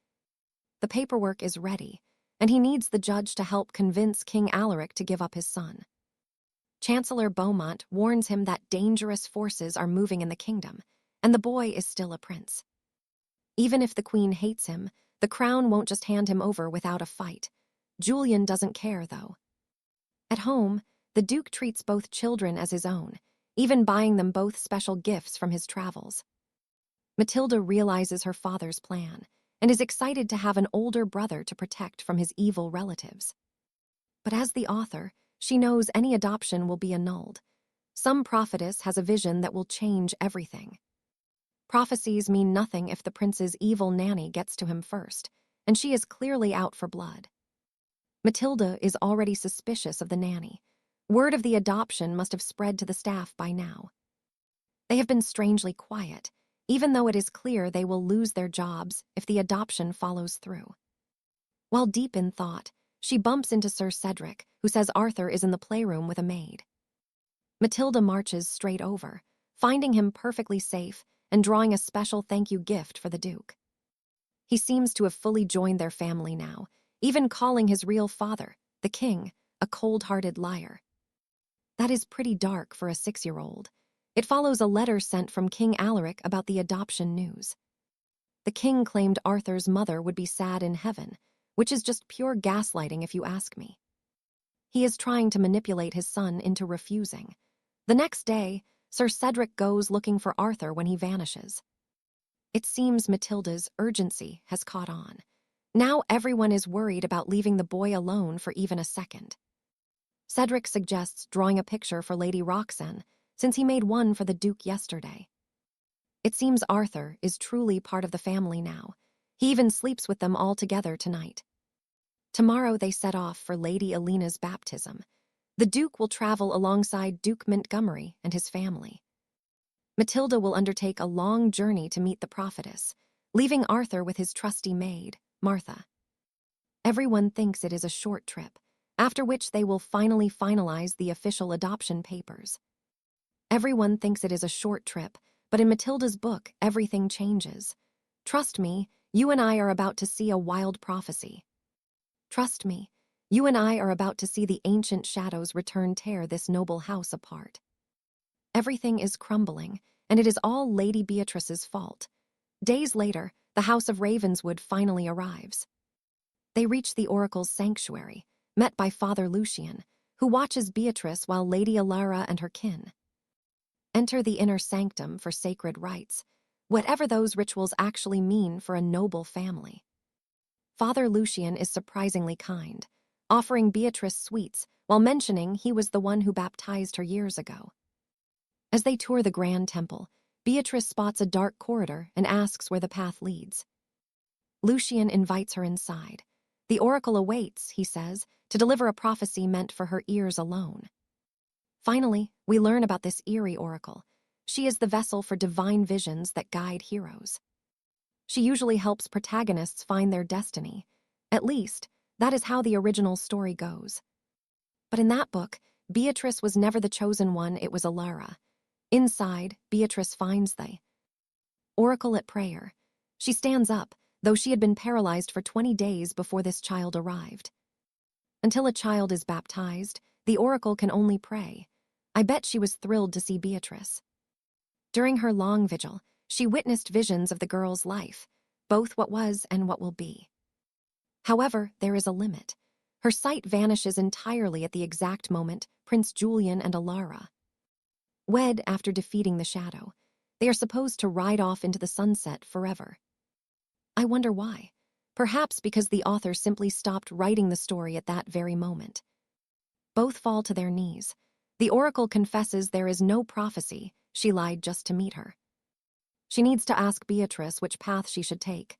The paperwork is ready, and he needs the judge to help convince King Alaric to give up his son. Chancellor Beaumont warns him that dangerous forces are moving in the kingdom, and the boy is still a prince. Even if the queen hates him, the crown won't just hand him over without a fight. Julian doesn't care, though. At home, the Duke treats both children as his own, even buying them both special gifts from his travels. Matilda realizes her father's plan, and is excited to have an older brother to protect from his evil relatives. But as the author, she knows any adoption will be annulled. Some prophetess has a vision that will change everything. Prophecies mean nothing if the prince's evil nanny gets to him first, and she is clearly out for blood. Matilda is already suspicious of the nanny. Word of the adoption must have spread to the staff by now. They have been strangely quiet, even though it is clear they will lose their jobs if the adoption follows through. While deep in thought, she bumps into Sir Cedric, who says Arthur is in the playroom with a maid. Matilda marches straight over, finding him perfectly safe and drawing a special thank you gift for the Duke. He seems to have fully joined their family now, even calling his real father, the king, a cold-hearted liar. That is pretty dark for a 6-year-old. It follows a letter sent from King Alaric about the adoption news. The king claimed Arthur's mother would be sad in heaven, which is just pure gaslighting if you ask me. He is trying to manipulate his son into refusing. The next day, Sir Cedric goes looking for Arthur when he vanishes. It seems Matilda's urgency has caught on. Now everyone is worried about leaving the boy alone for even a second. Cedric suggests drawing a picture for Lady Roxanne, since he made one for the Duke yesterday. It seems Arthur is truly part of the family now. He even sleeps with them all together tonight. Tomorrow they set off for Lady Elena's baptism. The Duke will travel alongside Duke Montgomery and his family. Matilda will undertake a long journey to meet the prophetess, leaving Arthur with his trusty maid, Martha. Everyone thinks it is a short trip, after which they will finally finalize the official adoption papers. Everyone thinks it is a short trip, but in Matilda's book, everything changes. Trust me, you and I are about to see a wild prophecy. Trust me, you and I are about to see the ancient shadows return tear this noble house apart. Everything is crumbling, and it is all Lady Beatrice's fault. Days later, the House of Ravenswood finally arrives. They reach the Oracle's sanctuary, met by Father Lucian, who watches Beatrice while Lady Alara and her kin enter the inner sanctum for sacred rites, whatever those rituals actually mean for a noble family. Father Lucian is surprisingly kind, offering Beatrice sweets while mentioning he was the one who baptized her years ago. As they tour the Grand Temple, Beatrice spots a dark corridor and asks where the path leads. Lucian invites her inside. The oracle awaits, he says, to deliver a prophecy meant for her ears alone. Finally, we learn about this eerie oracle. She is the vessel for divine visions that guide heroes. She usually helps protagonists find their destiny. At least, that is how the original story goes. But in that book, Beatrice was never the chosen one, it was Alara. Inside, Beatrice finds the oracle at prayer. She stands up, though she had been paralyzed for 20 days before this child arrived. Until a child is baptized, the oracle can only pray. I bet she was thrilled to see Beatrice. During her long vigil, she witnessed visions of the girl's life, both what was and what will be. However, there is a limit. Her sight vanishes entirely at the exact moment Prince Julian and Alara wed after defeating the shadow. They are supposed to ride off into the sunset forever. I wonder why. Perhaps because the author simply stopped writing the story at that very moment. Both fall to their knees. The oracle confesses there is no prophecy, she lied just to meet her. She needs to ask Beatrice which path she should take.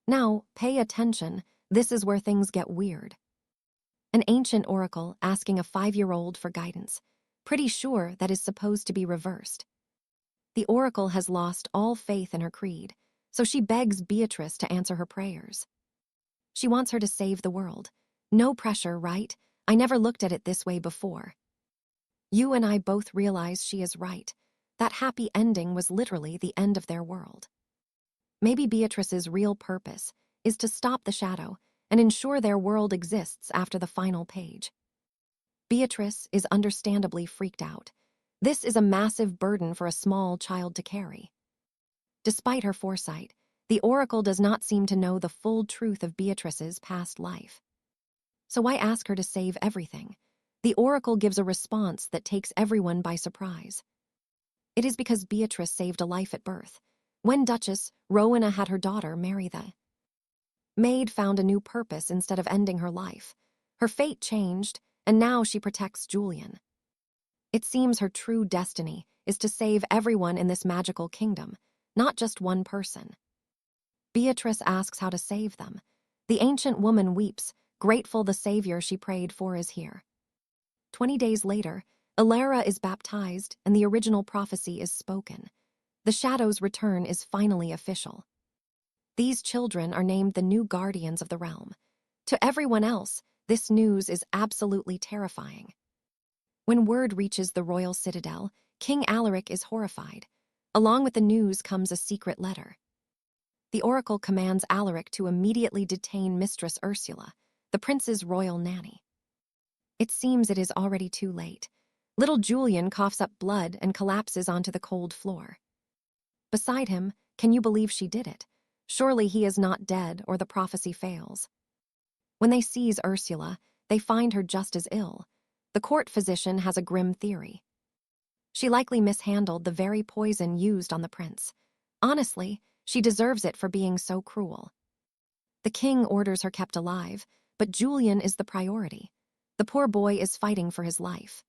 Now, pay attention, this is where things get weird. An ancient oracle asking a 5-year-old for guidance. Pretty sure that is supposed to be reversed. The oracle has lost all faith in her creed, so she begs Beatrice to answer her prayers. She wants her to save the world. No pressure, right? I never looked at it this way before. You and I both realize she is right. That happy ending was literally the end of their world. Maybe Beatrice's real purpose is to stop the shadow and ensure their world exists after the final page. Beatrice is understandably freaked out. This is a massive burden for a small child to carry. Despite her foresight, the oracle does not seem to know the full truth of Beatrice's past life. So why ask her to save everything? The oracle gives a response that takes everyone by surprise. It is because Beatrice saved a life at birth. When Duchess Rowena had her daughter marry the maid found a new purpose instead of ending her life. Her fate changed, and now she protects Julian. It seems her true destiny is to save everyone in this magical kingdom, not just one person. Beatrice asks how to save them. The ancient woman weeps, grateful the savior she prayed for is here. 20 days later, Alara is baptized and the original prophecy is spoken. The Shadow's return is finally official. These children are named the new guardians of the realm. To everyone else, this news is absolutely terrifying. When word reaches the royal citadel, King Alaric is horrified. Along with the news comes a secret letter. The oracle commands Alaric to immediately detain Mistress Ursula, the prince's royal nanny. It seems it is already too late. Little Julian coughs up blood and collapses onto the cold floor. Beside him, can you believe she did it? Surely he is not dead or the prophecy fails. When they seize Ursula, they find her just as ill. The court physician has a grim theory. She likely mishandled the very poison used on the prince. Honestly, she deserves it for being so cruel. The king orders her kept alive, but Julian is the priority. The poor boy is fighting for his life.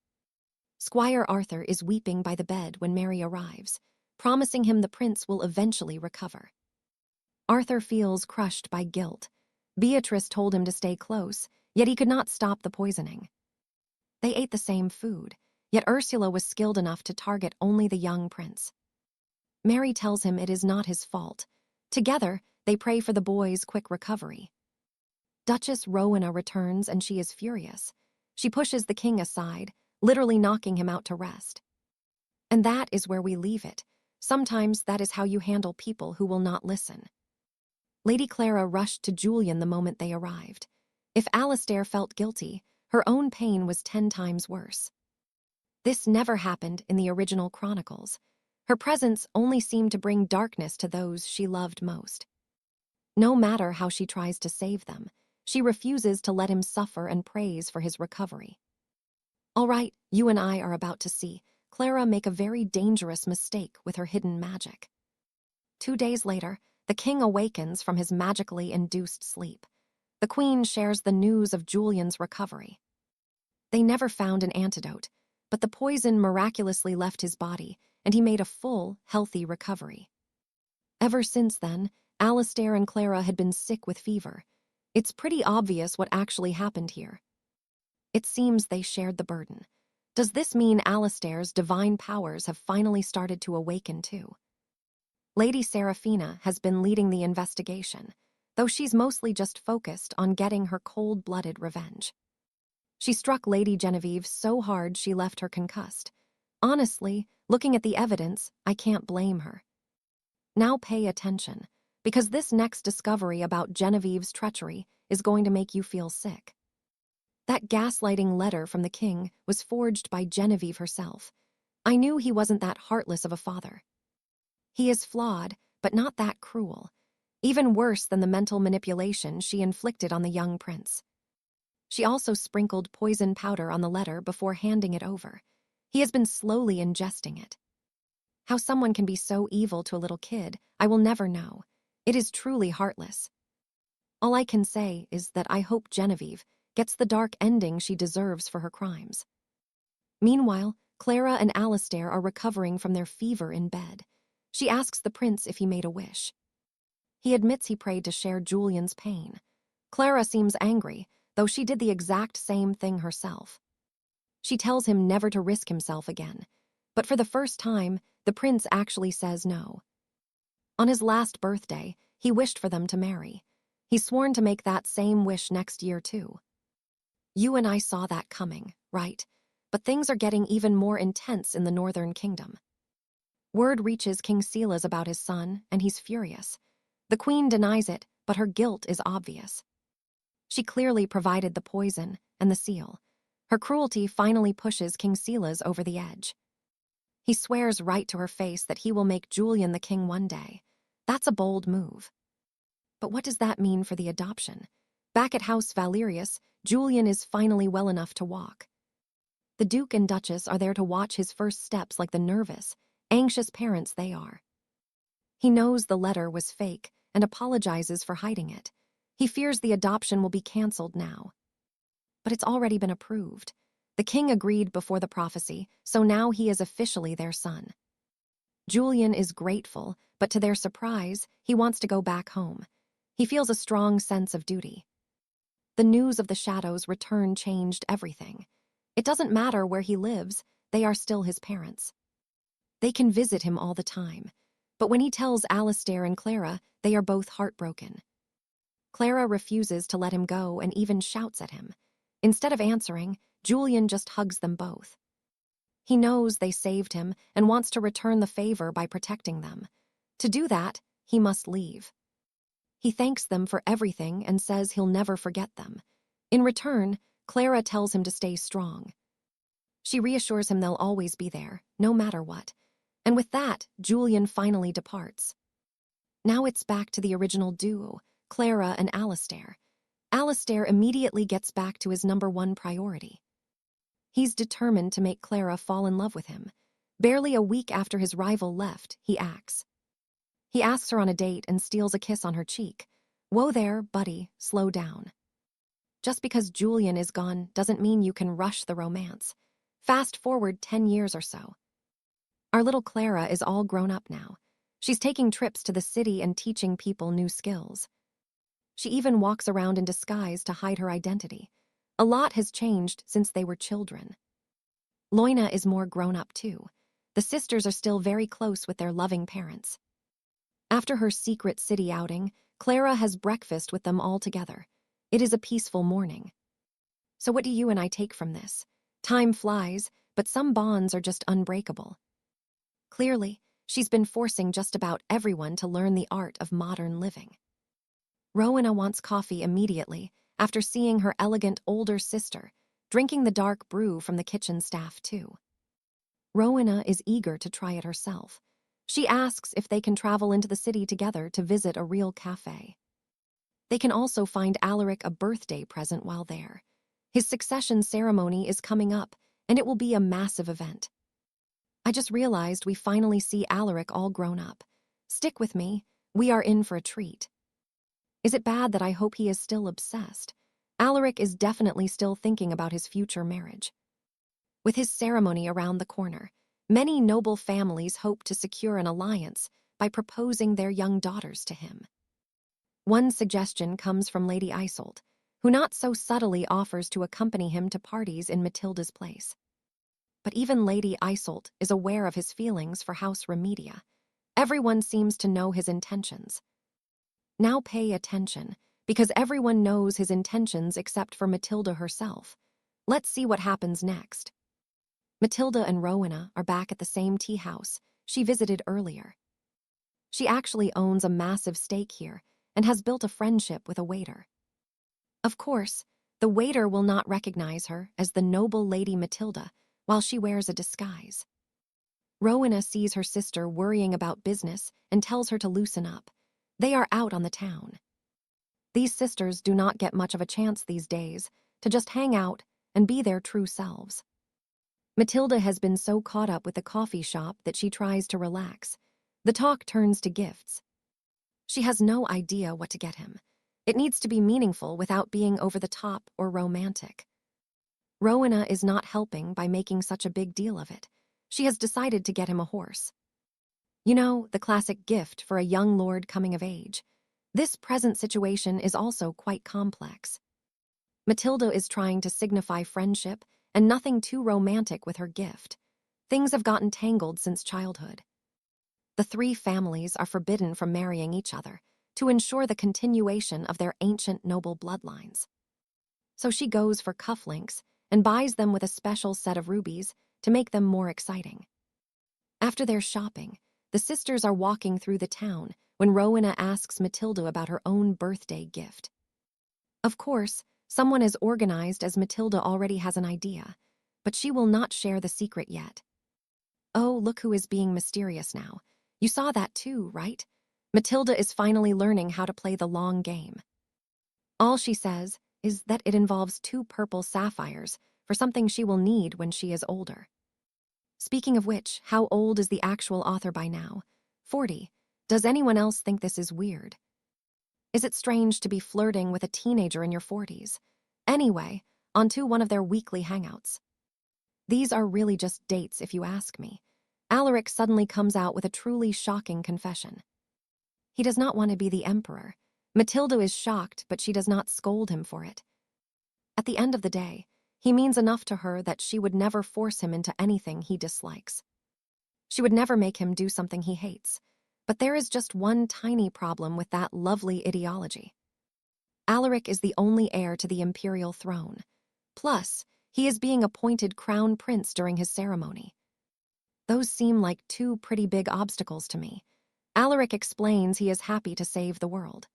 Squire Arthur is weeping by the bed when Mary arrives, promising him the prince will eventually recover. Arthur feels crushed by guilt. Beatrice told him to stay close, yet he could not stop the poisoning. They ate the same food, yet Ursula was skilled enough to target only the young prince. Mary tells him it is not his fault. Together, they pray for the boy's quick recovery. Duchess Rowena returns and she is furious. She pushes the king aside, literally knocking him out to rest. And that is where we leave it. Sometimes that is how you handle people who will not listen. Lady Clara rushed to Julian the moment they arrived. If Alastair felt guilty, her own pain was 10 times worse. This never happened in the original chronicles. Her presence only seemed to bring darkness to those she loved most. No matter how she tries to save them, she refuses to let him suffer and prays for his recovery. All right, you and I are about to see Clara make a very dangerous mistake with her hidden magic. 2 days later, the king awakens from his magically induced sleep. The queen shares the news of Julian's recovery. They never found an antidote, but the poison miraculously left his body, and he made a full, healthy recovery. Ever since then, Alistair and Clara had been sick with fever. It's pretty obvious what actually happened here. It seems they shared the burden. Does this mean Alistair's divine powers have finally started to awaken too? Lady Seraphina has been leading the investigation, though she's mostly just focused on getting her cold-blooded revenge. She struck Lady Genevieve so hard she left her concussed. Honestly, looking at the evidence, I can't blame her. Now pay attention, because this next discovery about Genevieve's treachery is going to make you feel sick. That gaslighting letter from the king was forged by Genevieve herself. I knew he wasn't that heartless of a father. He is flawed, but not that cruel. Even worse than the mental manipulation she inflicted on the young prince. She also sprinkled poison powder on the letter before handing it over. He has been slowly ingesting it. How someone can be so evil to a little kid, I will never know. It is truly heartless. All I can say is that I hope Genevieve gets the dark ending she deserves for her crimes. Meanwhile, Clara and Alistair are recovering from their fever in bed. She asks the prince if he made a wish. He admits he prayed to share Julian's pain. Clara seems angry, though she did the exact same thing herself. She tells him never to risk himself again, but for the first time, the prince actually says no. On his last birthday, he wished for them to marry. He's sworn to make that same wish next year too. You and I saw that coming, right? But things are getting even more intense in the Northern Kingdom. Word reaches King Silas about his son, and he's furious. The queen denies it, but her guilt is obvious. She clearly provided the poison and the seal. Her cruelty finally pushes King Silas over the edge. He swears right to her face that he will make Julian the king one day. That's a bold move. But what does that mean for the adoption? Back at House Valerius, Julian is finally well enough to walk. The Duke and Duchess are there to watch his first steps like the nervous, anxious parents they are. He knows the letter was fake and apologizes for hiding it. He fears the adoption will be cancelled now. But it's already been approved. The king agreed before the prophecy, so now he is officially their son. Julian is grateful, but to their surprise, he wants to go back home. He feels a strong sense of duty. The news of the Shadow's return changed everything. It doesn't matter where he lives, they are still his parents. They can visit him all the time, but when he tells Alistair and Clara, they are both heartbroken. Clara refuses to let him go and even shouts at him. Instead of answering, Julian just hugs them both. He knows they saved him and wants to return the favor by protecting them. To do that, he must leave. He thanks them for everything and says he'll never forget them. In return, Clara tells him to stay strong. She reassures him they'll always be there, no matter what. And with that, Julian finally departs. Now it's back to the original duo, Clara and Alistair. Alistair immediately gets back to his #1 priority. He's determined to make Clara fall in love with him. Barely a week after his rival left, he acts. He asks her on a date and steals a kiss on her cheek. Whoa there, buddy, slow down. Just because Julian is gone doesn't mean you can rush the romance. Fast forward 10 years or so. Our little Clara is all grown up now. She's taking trips to the city and teaching people new skills. She even walks around in disguise to hide her identity. A lot has changed since they were children. Loina is more grown up too. The sisters are still very close with their loving parents. After her secret city outing, Clara has breakfast with them all together. It is a peaceful morning. So what do you and I take from this? Time flies, but some bonds are just unbreakable. Clearly, she's been forcing just about everyone to learn the art of modern living. Rowena wants coffee immediately after seeing her elegant older sister drinking the dark brew from the kitchen staff too. Rowena is eager to try it herself. She asks if they can travel into the city together to visit a real cafe. They can also find Alaric a birthday present while there. His succession ceremony is coming up, and it will be a massive event. I just realized we finally see Alaric all grown up. Stick with me, we are in for a treat. Is it bad that I hope he is still obsessed? Alaric is definitely still thinking about his future marriage. With his ceremony around the corner, many noble families hope to secure an alliance by proposing their young daughters to him. One suggestion comes from Lady 𝒆𝒄𝒂𝒄𝒕, who not so subtly offers to accompany him to parties in Matilda's place. But even Lady 𝒆𝒄𝒂𝒄𝒕 is aware of his feelings for House 𝑵𝒉𝒂𝒄𝒕. Everyone seems to know his intentions. Now pay attention, because everyone knows his intentions except for Matilda herself. Let's see what happens next. Matilda and Rowena are back at the same tea house she visited earlier. She actually owns a massive stake here and has built a friendship with a waiter. Of course, the waiter will not recognize her as the noble Lady Matilda while she wears a disguise. Rowena sees her sister worrying about business and tells her to loosen up. They are out on the town. These sisters do not get much of a chance these days to just hang out and be their true selves. Matilda has been so caught up with the coffee shop that she tries to relax. The talk turns to gifts. She has no idea what to get him. It needs to be meaningful without being over the top or romantic. Rowena is not helping by making such a big deal of it. She has decided to get him a horse. You know, the classic gift for a young lord coming of age. This present situation is also quite complex. Matilda is trying to signify friendship and nothing too romantic with her gift. Things have gotten tangled since childhood. The three families are forbidden from marrying each other to ensure the continuation of their ancient noble bloodlines. So she goes for cufflinks and buys them with a special set of rubies to make them more exciting. After their shopping, the sisters are walking through the town when Rowena asks Matilda about her own birthday gift. Of course, someone as organized as Matilda already has an idea, but she will not share the secret yet. Oh, look who is being mysterious now. You saw that too, right? Matilda is finally learning how to play the long game. All she says is that it involves 2 purple sapphires for something she will need when she is older. Speaking of which, how old is the actual author by now? 40. Does anyone else think this is weird? Is it strange to be flirting with a teenager in your 40s? Anyway, onto one of their weekly hangouts. These are really just dates, if you ask me. Alaric suddenly comes out with a truly shocking confession. He does not want to be the emperor. Matilda is shocked, but she does not scold him for it. At the end of the day, he means enough to her that she would never force him into anything he dislikes. She would never make him do something he hates. But there is just one tiny problem with that lovely ideology. Alaric is the only heir to the imperial throne. Plus, he is being appointed crown prince during his ceremony. Those seem like 2 pretty big obstacles to me. Alaric explains he is happy to save the world.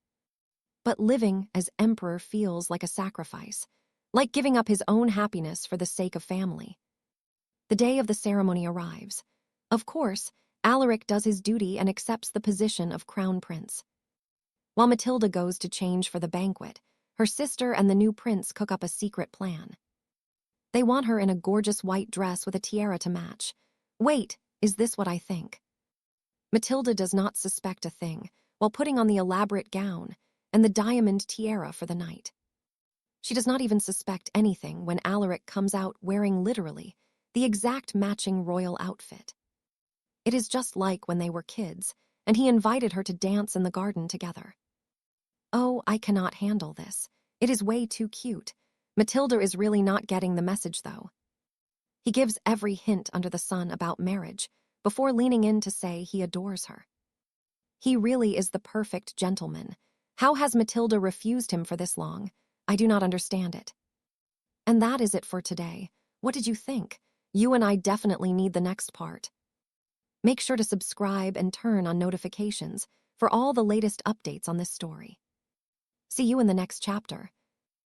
But living as emperor feels like a sacrifice, like giving up his own happiness for the sake of family. The day of the ceremony arrives. Of course, Alaric does his duty and accepts the position of crown prince. While Matilda goes to change for the banquet, her sister and the new prince cook up a secret plan. They want her in a gorgeous white dress with a tiara to match. Wait, is this what I think? Matilda does not suspect a thing while putting on the elaborate gown and the diamond tiara for the night. She does not even suspect anything when Alaric comes out wearing literally the exact matching royal outfit. It is just like when they were kids, and he invited her to dance in the garden together. Oh, I cannot handle this. It is way too cute. Matilda is really not getting the message, though. He gives every hint under the sun about marriage before leaning in to say he adores her. He really is the perfect gentleman. How has Matilda refused him for this long? I do not understand it. And that is it for today. What did you think? You and I definitely need the next part. Make sure to subscribe and turn on notifications for all the latest updates on this story. See you in the next chapter.